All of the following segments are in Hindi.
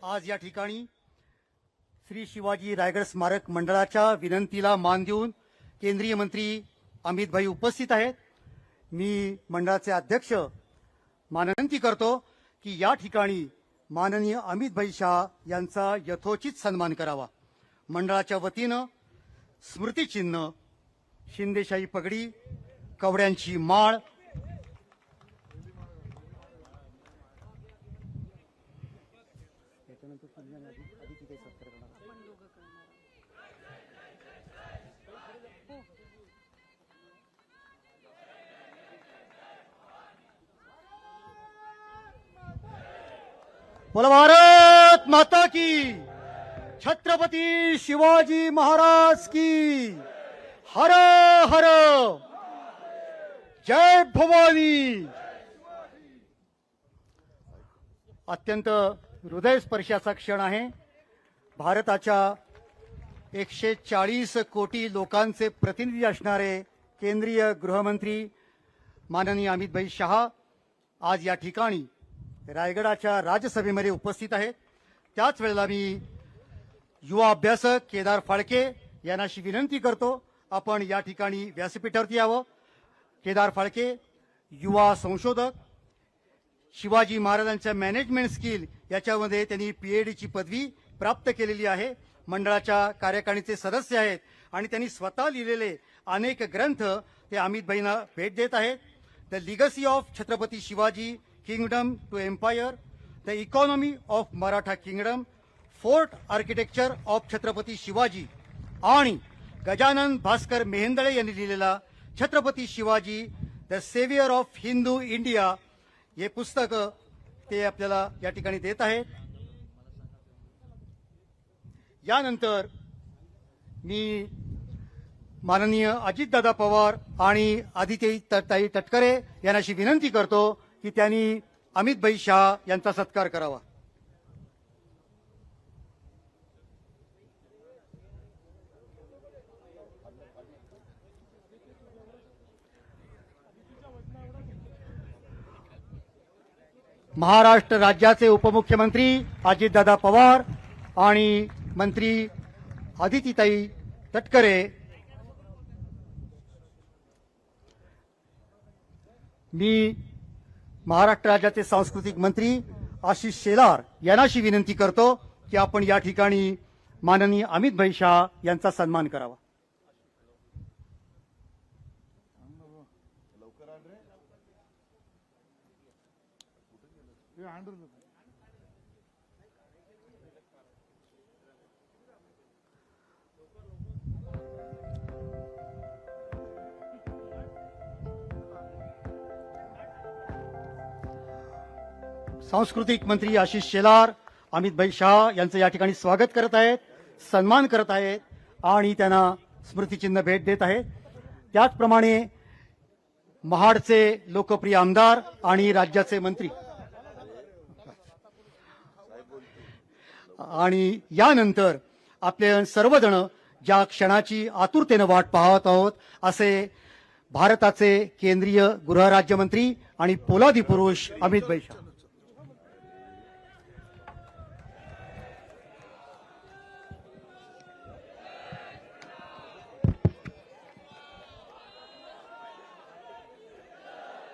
आज या ठिकाणी श्री शिवाजी रायगड स्मारक मंडळाच्या विनंतीला मान देऊन केंद्रीय मंत्री अमित भाई उपस्थित आहेत। मी मंडळाचे अध्यक्ष विनंती करतो की या ठिकाणी माननीय अमित भाई शाह यांचा यथोचित सन्मान करावा। मंडळाच्या वतीनं स्मृतिचिन्ह, शिंदेशाही पगडी, कवड्यांची माळ, बोला भारत माता की, छत्रपती शिवाजी महाराज की, हर हर, जय भवानी। अत्यंत हृदयस्पर्शाचा क्षण आहे। भारताच्या 140 कोटी लोकांचे प्रतिनिधी असणारे केंद्रीय गृहमंत्री माननीय अमित भाई शाह आज या ठिकाणी रायगडाच्या राज्यसभेमध्ये उपस्थित आहेत। त्याच वेळेला मी युवा अभ्यासक केदार फाळके यांना विनंती करतो, आपण या ठिकाणी व्यासपीठावरती यावं। केदार फाळके युवा संशोधक, शिवाजी महाराजांच्या मॅनेजमेंट स्किल याच्यामध्ये त्यांनी पीएचडीची पदवी प्राप्त केलेली आहे। मंडळाच्या कार्यकारिणीचे सदस्य आहेत आणि त्यांनी स्वतः लिहिलेले अनेक ग्रंथ ते अमित भाईंना भेट देत आहेत। The legacy of Chhatrapati Shivaji, kingdom to empire, the economy of Maratha kingdom, fort architecture of Chhatrapati Shivaji आणि गजानन भास्कर मेहेंदळे यांनी लिहिलेला Chhatrapati Shivaji the saviour of Hindu India हे पुस्तक ते आपल्याला या ठिकाणी देत आहेत। यानंतर मी माननीय अजितदादा पवार आणि आदित्यताई तटकरे यांना विनंती करतो की त्यांनी अमित भाई शाह यांचा सत्कार करावा। महाराष्ट्र राज्याचे उपमुख्यमंत्री अजितदादा पवार आणि मंत्री आदित्यताई तटकरे, मी महाराष्ट्र राज्याचे सांस्कृतिक मंत्री आशिष शेलार यांना विनंती करतो की आपण या ठिकाणी माननीय अमित भाई शाह यांचा सन्मान करावा। सांस्कृतिक मंत्री आशिष शेलार अमित भाई शाह यांचं या ठिकाणी स्वागत करत आहेत, सन्मान करत आहेत आणि त्यांना स्मृतिचिन्ह भेट देत आहेत। त्याचप्रमाणे महाडचे लोकप्रिय आमदार आणि राज्याचे मंत्री आणि यानंतर आपले सर्वजण ज्या क्षणाची आतुरतेने वाट पाहत आहोत असे भारताचे केंद्रीय गृहराज्यमंत्री आणि पोलादी पुरुष अमित भाई शाह।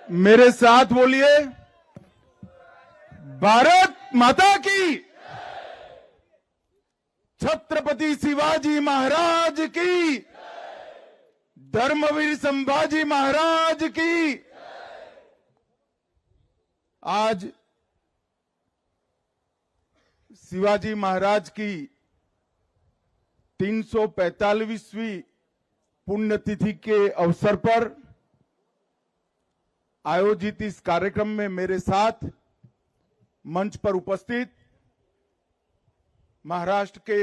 मेरे साथ बोलिए, भारत माता की, छत्रपति शिवाजी महाराज की, धर्मवीर संभाजी महाराज की। आज शिवाजी महाराज की 345वीं पुण्यतिथि के अवसर पर आयोजित इस कार्यक्रम में मेरे साथ मंच पर उपस्थित महाराष्ट्र के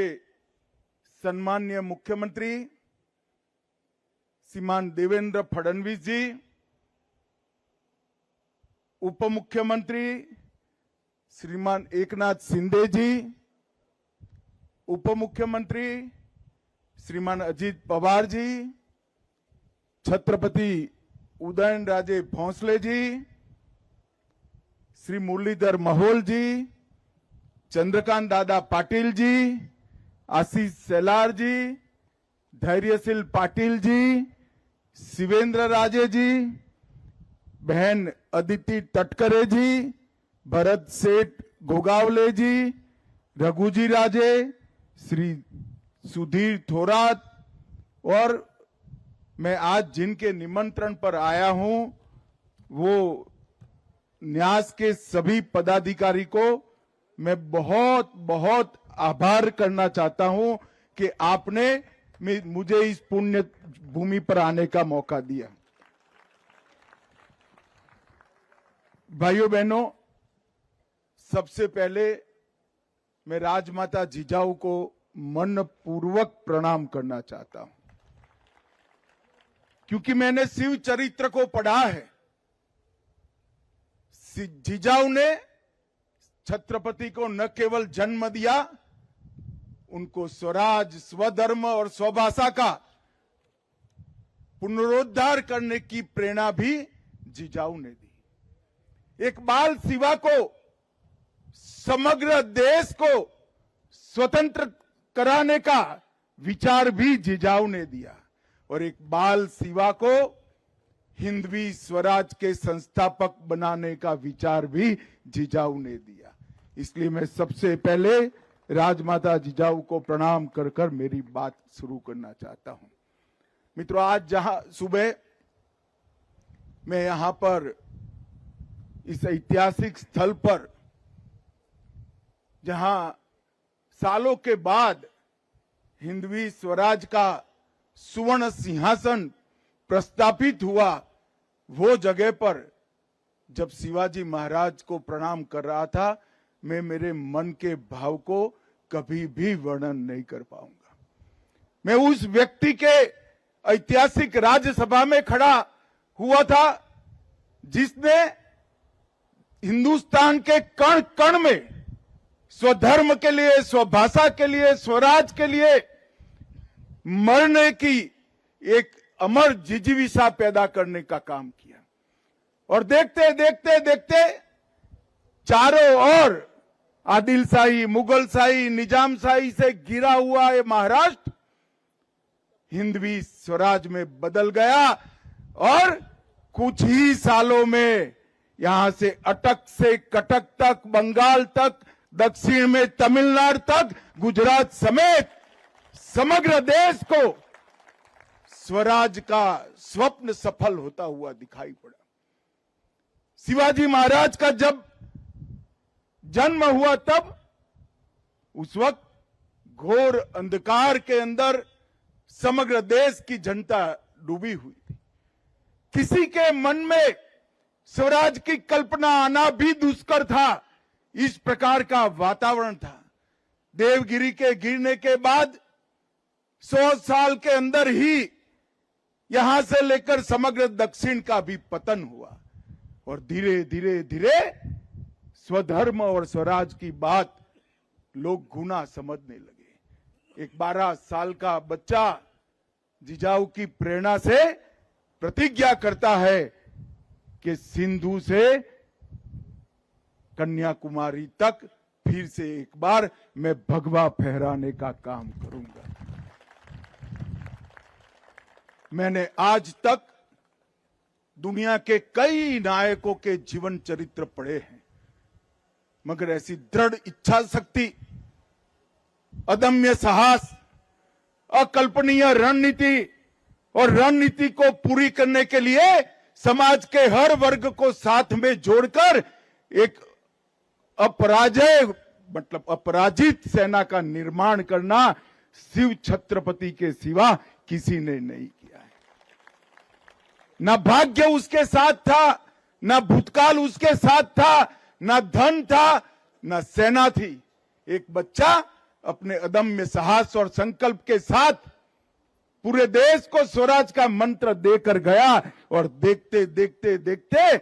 सम्माननीय मुख्यमंत्री श्रीमान देवेंद्र फडणवीस जी, उप मुख्यमंत्री श्रीमान एकनाथ शिंदे जी, उप मुख्यमंत्री श्रीमान अजित पवार जी, छत्रपति उदयनराजे भोंसले जी, श्री मुरलीधर महोल जी, चंद्रकांत दादा पाटिल जी, आशीष सेलार जी, धैर्यशील पाटिल जी, शिवेंद्र राजे जी, बहन अदिति तटकरे जी, भरत सेठ गोगावले जी, रघुजी राजे, श्री सुधीर थोरात, और मैं आज जिनके निमंत्रण पर आया हूं वो न्यास के सभी पदाधिकारी को मैं बहुत बहुत आभार करना चाहता हूं कि आपने मुझे इस पुण्य भूमि पर आने का मौका दिया। भाइयों बहनों, सबसे पहले मैं राजमाता जिजाऊ को मनपूर्वक प्रणाम करना चाहता हूं, क्योंकि मैंने शिव चरित्र को पढ़ा है। जिजाऊ ने छत्रपति को न केवल जन्म दिया, उनको स्वराज, स्वधर्म और स्वभाषा का पुनरुद्धार करने की प्रेरणा भी जिजाऊ ने दी। एक बाल शिवा को, समग्र देश को स्वतंत्र कराने का विचार भी जिजाऊ ने दिया, और एक बाल शिवा को हिंदवी स्वराज के संस्थापक बनाने का विचार भी जिजाऊ ने दिया। इसलिए मैं सबसे पहले राजमाता जिजाऊ को प्रणाम कर कर मेरी बात शुरू करना चाहता हूं। मित्रों, आज जहां सुबह मैं यहां पर इस ऐतिहासिक स्थल पर, जहां सालों के बाद हिंदवी स्वराज का सुवर्ण सिंहासन प्रस्थापित हुआ, वो जगह पर जब शिवाजी महाराज को प्रणाम कर रहा था, मैं मेरे मन के भाव को कभी भी वर्णन नहीं कर पाऊंगा। मैं उस व्यक्ति के ऐतिहासिक राज्यसभा में खड़ा हुआ था जिसने हिंदुस्तान के कण कण में स्वधर्म के लिए, स्वभाषा के लिए, स्वराज के लिए मरने की एक अमर जिजीविषा पैदा करने का काम किया। और देखते देखते देखते चारों ओर आदिलशाही, मुगलशाही, निजामशाही से घिरा हुआ ये महाराष्ट्र हिंदवी स्वराज में बदल गया, और कुछ ही सालों में यहां से अटक से कटक तक, बंगाल तक, दक्षिण में तमिलनाडु तक, गुजरात समेत समग्र देश को स्वराज का स्वप्न सफल होता हुआ दिखाई पड़ा। शिवाजी महाराज का जब जन्म हुआ, तब उस वक्त घोर अंधकार के अंदर समग्र देश की जनता डूबी हुई थी। किसी के मन में स्वराज की कल्पना आना भी दुष्कर था। इस प्रकार का वातावरण था। देवगिरी के गिरने के बाद 100 साल के अंदर ही यहां से लेकर समग्र दक्षिण का भी पतन हुआ, और धीरे धीरे धीरे स्वधर्म और स्वराज की बात लोग गुना समझने लगे। एक 12 साल का बच्चा जिजाऊ की प्रेरणा से प्रतिज्ञा करता है कि सिंधु से कन्याकुमारी तक फिर से एक बार मैं भगवा फहराने का काम करूंगा। मैंने आज तक दुनिया के कई नायकों के जीवन चरित्र पढ़े हैं, मगर ऐसी दृढ़ इच्छा शक्ति, अदम्य साहस, अकल्पनीय रणनीति और रणनीति को पूरी करने के लिए समाज के हर वर्ग को साथ में जोड़कर एक अपराजित सेना का निर्माण करना शिव छत्रपति के सिवा किसी ने नहीं किया है। न भाग्य उसके साथ था, न भूतकाल उसके साथ था, न धन था, न सेना थी। एक बच्चा अपने अदम्य साहस और संकल्प के साथ पूरे देश को स्वराज का मंत्र देकर गया, और देखते देखते देखते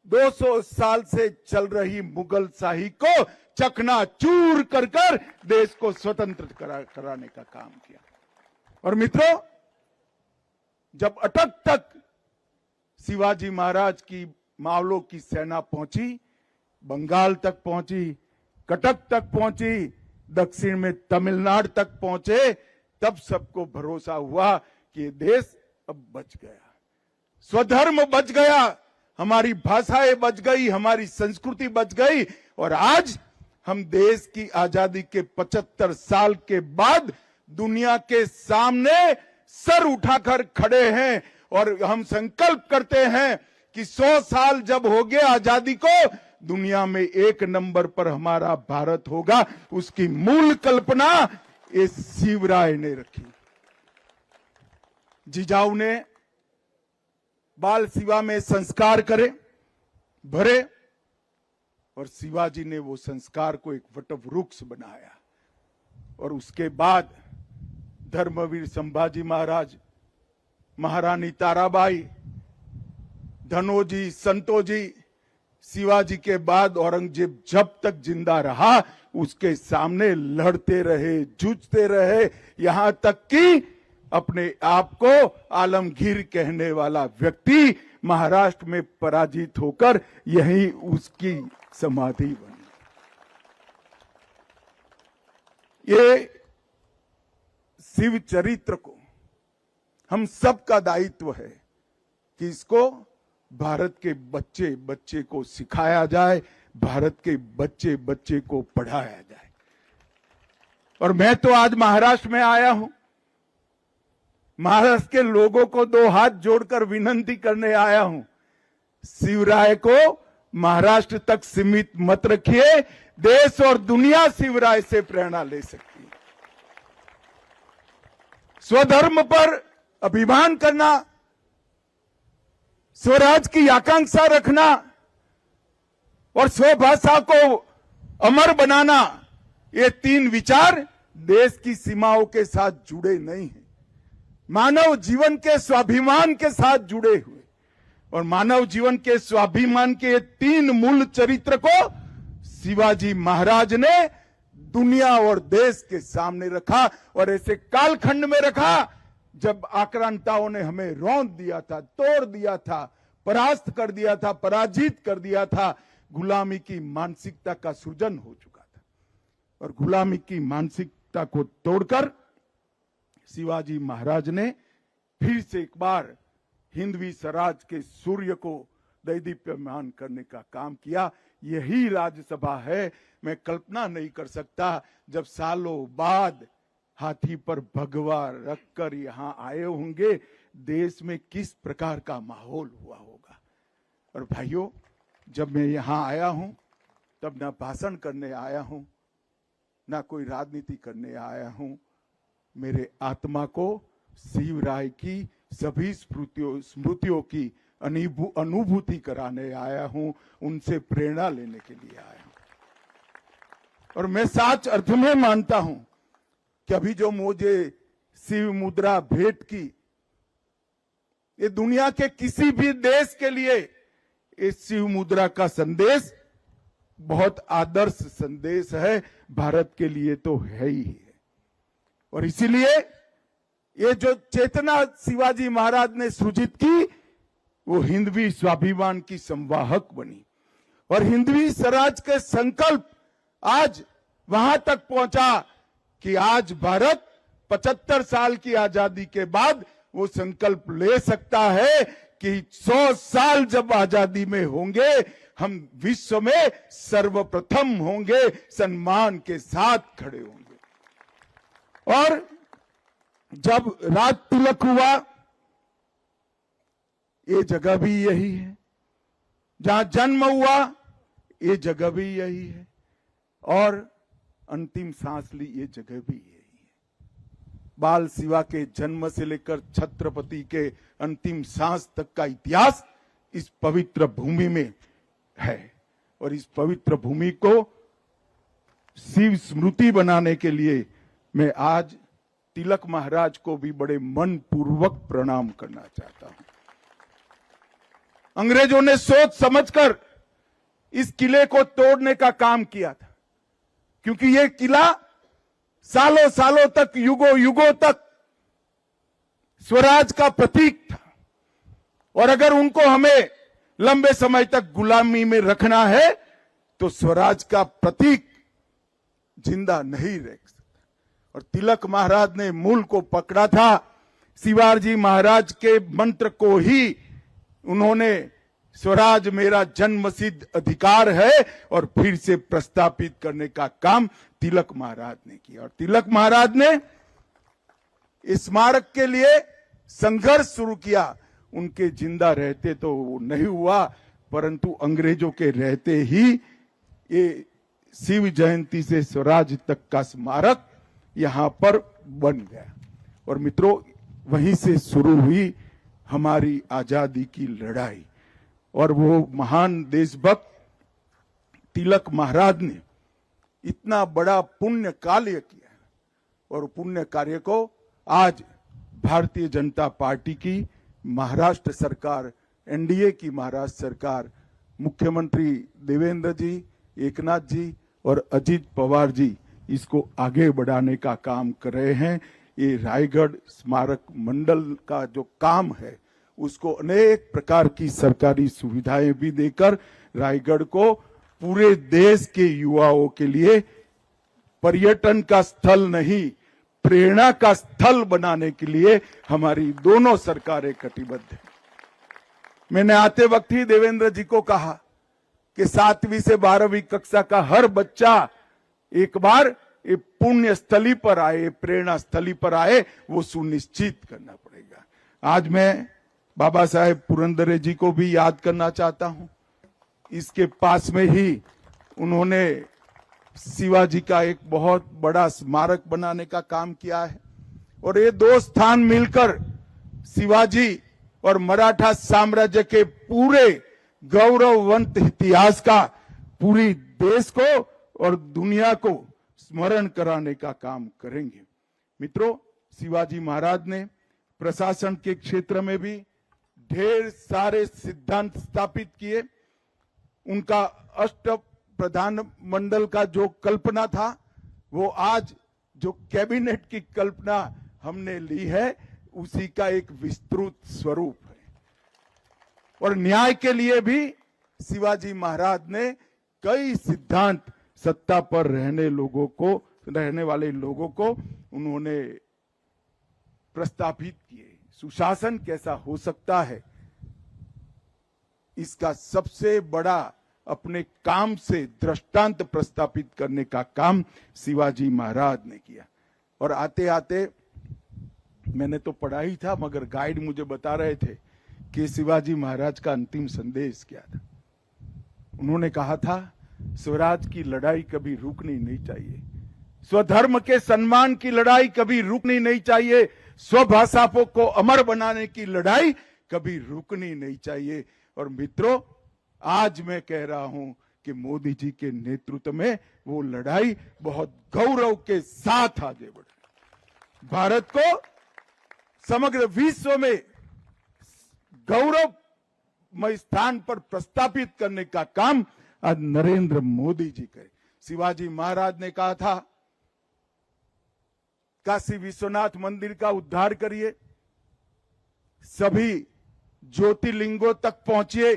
200 साल से चल रही मुगल शाही को चकनाचूर कर कर देश को स्वतंत्र कराने का काम किया। और मित्रों, जब अटक तक शिवाजी महाराज की मावलों की सेना पहुंची, बंगाल तक पहुंची, कटक तक पहुंची, दक्षिण में तमिलनाडु तक पहुंचे, तब सबको भरोसा हुआ कि ये देश अब बच गया, स्वधर्म बच गया, हमारी भाषाएं बच गई, हमारी संस्कृति बच गई। और आज हम देश की आजादी के 75 साल के बाद दुनिया के सामने सर उठाकर खड़े हैं और हम संकल्प करते हैं कि 100 साल जब हो गए आजादी को, दुनिया में 1 नंबर पर हमारा भारत होगा। उसकी मूल कल्पना इस शिवराय ने रखी। जिजाऊ ने बाल शिवा में संस्कार करे भरे और शिवाजी ने वो संस्कार को एक वटवृक्ष बनाया। और उसके बाद धर्मवीर संभाजी महाराज, महारानी ताराबाई, धनोजी, संतोजी, शिवाजी के बाद औरंगजेब जब तक जिंदा रहा उसके सामने लड़ते रहे, जूझते रहे, यहां तक कि अपने आप को आलमगीर कहने वाला व्यक्ति महाराष्ट्र में पराजित होकर यही उसकी समाधि बनी। ये शिव चरित्र को हम सबका दायित्व है कि इसको भारत के बच्चे बच्चे को सिखाया जाए, भारत के बच्चे बच्चे को पढ़ाया जाए। और मैं तो आज महाराष्ट्र में आया हूं, महाराष्ट्र के लोगों को 2 हाथ जोड़कर विनती करने आया हूं, शिवराय को महाराष्ट्र तक सीमित मत रखिए, देश और दुनिया शिवराय से प्रेरणा ले सकती है। स्वधर्म पर अभिमान करना, स्वराज की आकांक्षा रखना और स्वभाषा को अमर बनाना, ये 3 विचार देश की सीमाओं के साथ जुड़े नहीं हैं, मानव जीवन के स्वाभिमान के साथ जुड़े हुए। और मानव जीवन के स्वाभिमान के 3 मूल चरित्र को शिवाजी महाराज ने दुनिया और देश के सामने रखा और ऐसे कालखंड में रखा जब आक्रांताओं ने हमें रौंद दिया था, तोड़ दिया था, परास्त कर दिया था, पराजित कर दिया था। गुलामी की मानसिकता का सृजन हो चुका था और गुलामी की मानसिकता को तोड़कर शिवाजी महाराज ने फिर से एक बार हिंदवी स्वराज के सूर्य को दैदीप्यमान करने का काम किया। यही राज्यसभा है। मैं कल्पना नहीं कर सकता जब सालों बाद हाथी पर भगवा रखकर यहां आए होंगे, देश में किस प्रकार का माहौल हुआ होगा। और भाइयों, जब मैं यहां आया हूं तब ना भाषण करने आया हूं, ना कोई राजनीति करने आया हूं, मेरे आत्मा को शिवराय की सभी स्मृतियों की अनुभूति कराने आया हूं, उनसे प्रेरणा लेने के लिए आया हूं। और मैं सच अर्थ में मानता हूं कि अभी जो मुझे शिव मुद्रा भेंट की, ये दुनिया के किसी भी देश के लिए इस शिव मुद्रा का संदेश बहुत आदर्श संदेश है, भारत के लिए तो है ही है। और इसीलिए ये जो चेतना शिवाजी महाराज ने सृजित की, वो हिंदवी स्वाभिमान की संवाहक बनी और हिंदवी स्वराज के संकल्प आज वहां तक पहुंचा कि आज भारत 75 साल की आजादी के बाद वो संकल्प ले सकता है कि 100 साल जब आजादी में होंगे, हम विश्व में सर्वप्रथम होंगे, सम्मान के साथ खड़े होंगे। और जब राज तिलक हुआ, ये जगह भी यही है, जहां जन्म हुआ ये जगह भी यही है, और अंतिम सांस ली ये जगह भी यही है। बाल शिवा के जन्म से लेकर छत्रपति के अंतिम सांस तक का इतिहास इस पवित्र भूमि में है। और इस पवित्र भूमि को शिव स्मृति बनाने के लिए मैं आज तिलक महाराज को भी बड़े मन पूर्वक प्रणाम करना चाहता हूं। अंग्रेजों ने सोच समझकर इस किले को तोड़ने का काम किया था, क्योंकि यह किला सालों सालों तक, युगों युगों तक स्वराज का प्रतीक था। और अगर उनको हमें लंबे समय तक गुलामी में रखना है तो स्वराज का प्रतीक जिंदा नहीं रह सकता। और तिलक महाराज ने मूल को पकड़ा था। शिवाजी महाराज के मंत्र को ही उन्होंने स्वराज मेरा जन्मसिद्ध अधिकार है और फिर से प्रस्तापित करने का काम तिलक महाराज ने किया। और तिलक महाराज ने इस स्मारक के लिए संघर्ष शुरू किया। उनके जिंदा रहते तो वो नहीं हुआ, परंतु अंग्रेजों के रहते ही ये शिव जयंती से स्वराज तक का स्मारक यहां पर बन गया। और मित्रों, वहीं से शुरू हुई हमारी आजादी की लड़ाई। और वो महान देशभक्त तिलक महाराज ने इतना बड़ा पुण्य कार्य किया और पुण्य कार्य को आज भारतीय जनता पार्टी की महाराष्ट्र सरकार, एनडीए की महाराष्ट्र सरकार, मुख्यमंत्री देवेंद्र जी, एकनाथ जी और अजित पवार जी इसको आगे बढ़ाने का काम कर रहे हैं। ये रायगढ़ स्मारक मंडल का जो काम है उसको अनेक प्रकार की सरकारी सुविधाएं भी देकर रायगढ़ को पूरे देश के युवाओं के लिए पर्यटन का स्थल नहीं, प्रेरणा का स्थल बनाने के लिए हमारी दोनों सरकारें कटिबद्ध हैं। मैंने आते वक्त ही देवेंद्र जी को कहा कि 7वीं से 12वीं कक्षा का हर बच्चा एक बार ये पुण्य स्थली पर आए, प्रेरणा स्थली पर आए, वो सुनिश्चित करना पड़ेगा। आज मैं बाबा साहेब पुरंदरे जी को भी याद करना चाहता हूं। इसके पास में ही उन्होंने शिवाजी का एक बहुत बड़ा स्मारक बनाने का काम किया है। और ये दो स्थान मिलकर शिवाजी और मराठा साम्राज्य के पूरे गौरववंत इतिहास का पूरी देश को और दुनिया को स्मरण कराने का काम करेंगे। मित्रों, शिवाजी महाराज ने प्रशासन के क्षेत्र में भी ढेर सारे सिद्धांत स्थापित किए। उनका अष्ट प्रधान मंडल का जो कल्पना था वो आज जो कैबिनेट की कल्पना हमने ली है उसी का एक विस्तृत स्वरूप है। और न्याय के लिए भी शिवाजी महाराज ने कई सिद्धांत सत्ता पर रहने वाले लोगों को उन्होंने प्रस्तापित किए। सुशासन कैसा हो सकता है, इसका सबसे बड़ा अपने काम से दृष्टांत प्रस्तापित करने का काम शिवाजी महाराज ने किया। और आते आते मैंने तो पढ़ा ही था, मगर गाइड मुझे बता रहे थे कि शिवाजी महाराज का अंतिम संदेश क्या था। उन्होंने कहा था, स्वराज की लड़ाई कभी रुकनी नहीं चाहिए, स्वधर्म के सम्मान की लड़ाई कभी रुकनी नहीं चाहिए, स्वभाषा को अमर बनाने की लड़ाई कभी रुकनी नहीं चाहिए। और मित्रों, आज मैं कह रहा हूं कि मोदी जी के नेतृत्व में वो लड़ाई बहुत गौरव के साथ आगे बढ़ रही। भारत को समग्र विश्व में गौरवमय स्थान पर प्रस्तापित करने का काम आज नरेंद्र मोदी जी करे। शिवाजी महाराज ने कहा था, काशी विश्वनाथ मंदिर का उद्धार करिए, सभी ज्योतिर्लिंगों तक पहुंचिए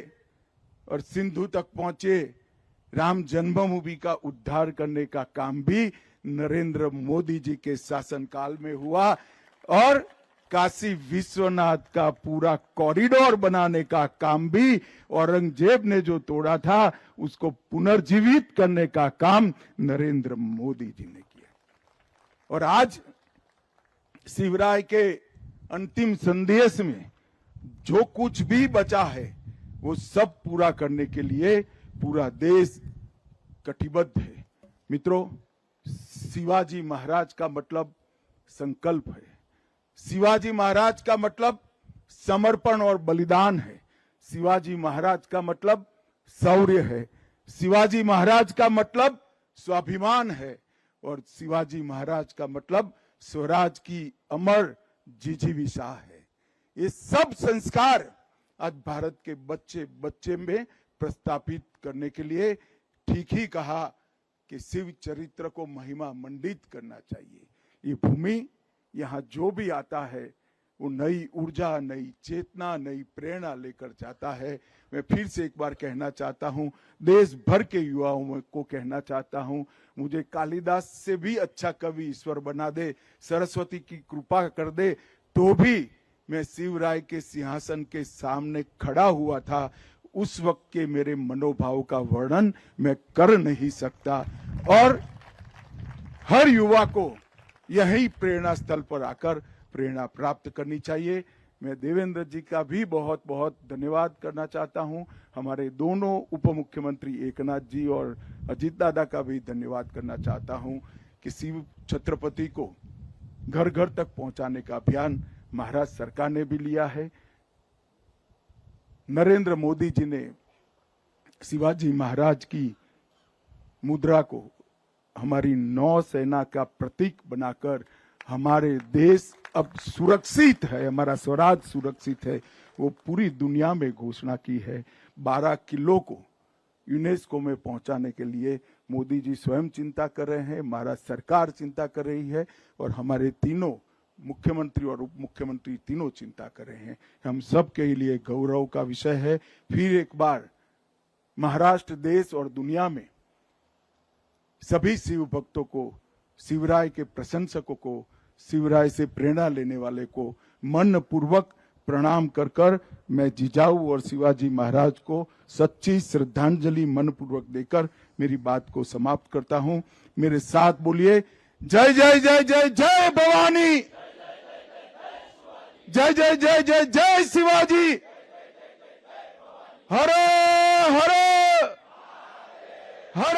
और सिंधु तक पहुंचे। राम जन्मभूमि का उद्धार करने का काम भी नरेंद्र मोदी जी के शासनकाल में हुआ। और काशी विश्वनाथ का पूरा कॉरिडोर बनाने का काम भी औरंगजेब ने जो तोड़ा था उसको पुनर्जीवित करने का काम नरेंद्र मोदी जी ने किया। और आज शिवराय के अंतिम संदेश में जो कुछ भी बचा है वो सब पूरा करने के लिए पूरा देश कटिबद्ध है। मित्रों, शिवाजी महाराज का मतलब संकल्प है, शिवाजी महाराज का मतलब समर्पण और बलिदान है, शिवाजी महाराज का मतलब शौर्य है, शिवाजी महाराज का मतलब स्वाभिमान है और शिवाजी महाराज का मतलब स्वराज की अमर जिजीविषा है। ये सब संस्कार आज भारत के बच्चे बच्चे में प्रस्तापित करने के लिए ठीक ही कहा कि शिव चरित्र को महिमा मंडित करना चाहिए। ये भूमि, यहाँ जो भी आता है वो नई ऊर्जा, नई चेतना, नई प्रेरणा लेकर जाता है। मैं फिर से एक बार कहना चाहता हूं, देश भर के युवाओं को कहना चाहता हूं, मुझे कालिदास से भी अच्छा कवि ईश्वर बना दे, सरस्वती की कृपा कर दे, तो भी मैं शिवराय के सिंहासन के सामने खड़ा हुआ था। उस वक्त के मेरे मनोभाव का वर्णन मैं कर नहीं सकता। और हर युवा को यही प्रेरणा स्थल पर आकर प्रेरणा प्राप्त करनी चाहिए। मैं देवेंद्र जी का भी बहुत बहुत धन्यवाद करना चाहता हूं। हमारे दोनों उप मुख्यमंत्री एकनाथ जी और अजीत दादा का भी धन्यवाद करना चाहता हूं कि शिव छत्रपति को घर घर तक पहुंचाने का अभियान महाराष्ट्र सरकार ने भी लिया है। नरेंद्र मोदी जी ने शिवाजी महाराज की मुद्रा को हमारी नौसेना का प्रतीक बनाकर हमारे देश अब सुरक्षित है, हमारा स्वराज सुरक्षित है, वो पूरी दुनिया में घोषणा की है। 12 किलो को यूनेस्को में पहुंचाने के लिए मोदी जी स्वयं चिंता कर रहे हैं, महाराष्ट्र सरकार चिंता कर रही है और हमारे तीनों मुख्यमंत्री और उप मुख्यमंत्री तीनों चिंता कर रहे हैं। हम सब के लिए गौरव का विषय है। फिर एक बार महाराष्ट्र देश और दुनिया में सभी शिव भक्तों को, शिवराय के प्रशंसकों को, शिवराय से प्रेरणा लेने वाले को मन पूर्वक प्रणाम कर कर मैं जिजाऊ और शिवाजी महाराज को सच्ची श्रद्धांजलि मन पूर्वक देकर मेरी बात को समाप्त करता हूं। मेरे साथ बोलिए, जय जय जय जय जय भवानी, जय जय जय जय जय शिवाजी, हर हर हर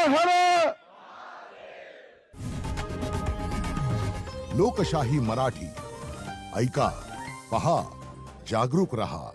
हर। लोकशाही मराठी ऐका, पहा, जागरूक रहा।